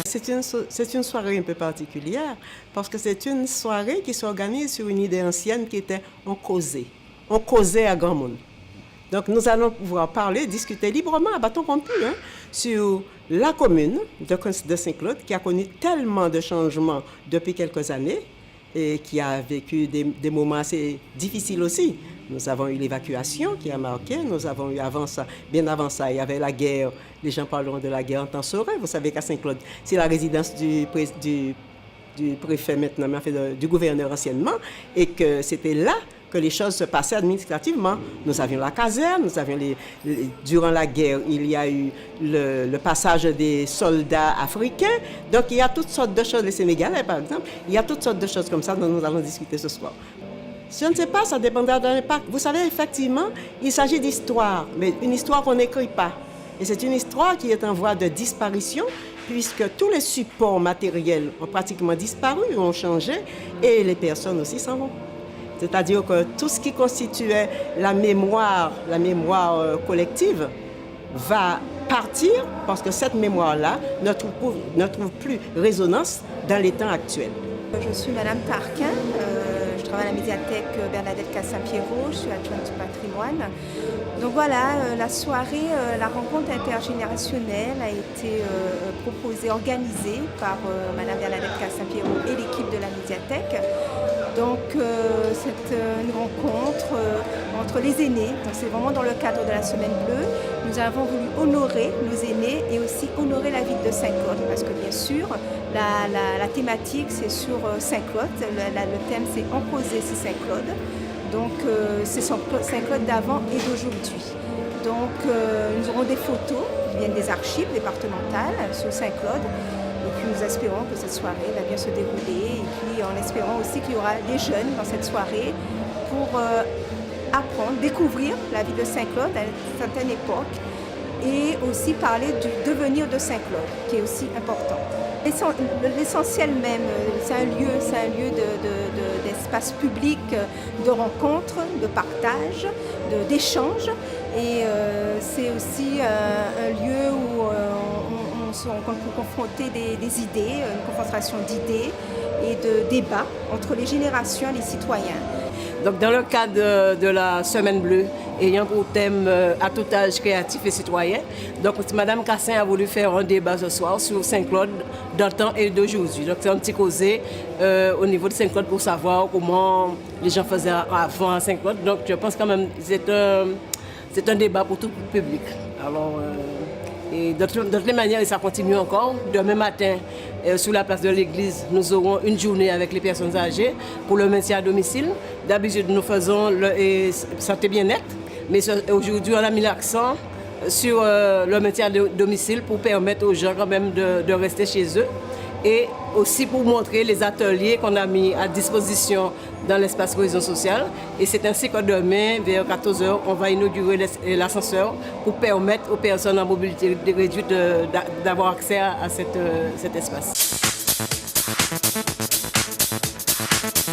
C'est une soirée un peu particulière parce que c'est une soirée qui s'organise sur une idée ancienne qui était on causait. On causait à grand monde. Donc nous allons pouvoir parler, discuter librement à bâton rompu sur la commune de Saint-Claude qui a connu tellement de changements depuis quelques années et qui a vécu des moments assez difficiles aussi. Nous avons eu l'évacuation qui a marqué, nous avons eu bien avant ça, il y avait la guerre. Les gens parleront de la guerre en temps serein. Vous savez qu'à Saint-Claude, c'est la résidence du préfet maintenant, mais enfin du gouverneur anciennement, et que c'était là que les choses se passaient administrativement. Nous avions la caserne, durant la guerre, il y a eu le passage des soldats africains. Donc il y a toutes sortes de choses, les Sénégalais par exemple, il y a toutes sortes de choses comme ça dont nous allons discuter ce soir. Je ne sais pas, ça dépendra de l'impact. Vous savez, effectivement, il s'agit d'histoire, mais une histoire qu'on n'écrit pas. Et c'est une histoire qui est en voie de disparition, puisque tous les supports matériels ont pratiquement disparu, ont changé, et les personnes aussi s'en vont. C'est-à-dire que tout ce qui constituait la mémoire collective va partir, parce que cette mémoire-là ne trouve plus résonance dans les temps actuels. Je suis Madame Tarquin, je travaille à la médiathèque Bernadette Cassapiero, je suis adjointe du patrimoine. Donc voilà, la soirée, la rencontre intergénérationnelle a été proposée, organisée par Madame Bernadette Cassapiero et l'équipe de la médiathèque. Donc c'est une rencontre entre les aînés, donc c'est vraiment dans le cadre de la Semaine Bleue. Nous avons voulu honorer nos aînés et aussi honorer la ville de Saint-Claude, parce que bien sûr, la thématique c'est sur Saint-Claude, le thème c'est Encauser sur Saint-Claude. Donc c'est Saint-Claude d'avant et d'aujourd'hui. Donc nous aurons des photos qui viennent des archives départementales sur Saint-Claude. Et puis nous espérons que cette soirée va bien se dérouler. Et puis en espérant aussi qu'il y aura des jeunes dans cette soirée pour apprendre, découvrir la ville de Saint-Claude à une certaine époque et aussi parler du devenir de Saint-Claude, qui est aussi important. L'essentiel même, c'est un lieu d'espace public, de rencontre, de partage, d'échange. Et c'est aussi un lieu où on peut confronter des idées, une confrontation d'idées et de débats entre les générations et les citoyens. Donc dans le cadre de la Semaine Bleue, ayant pour thème à tout âge créatif et citoyen, donc Mme Cassin a voulu faire un débat ce soir sur Saint-Claude d'antan et d'aujourd'hui. Donc c'est un petit causé au niveau de Saint-Claude pour savoir comment les gens faisaient avant à Saint-Claude. Donc je pense quand même que c'est un débat pour tout le public. Alors, et de toutes les manières, et ça continue encore. Demain matin, sur la place de l'église, nous aurons une journée avec les personnes âgées pour le maintien à domicile. D'habitude, nous faisons le santé bien-être, mais aujourd'hui, on a mis l'accent sur le maintien à domicile pour permettre aux gens quand même de rester chez eux. Et aussi pour montrer les ateliers qu'on a mis à disposition dans l'espace cohésion sociale. Et c'est ainsi que demain, vers 14h, on va inaugurer l'ascenseur pour permettre aux personnes en mobilité réduite d'avoir accès à cet espace.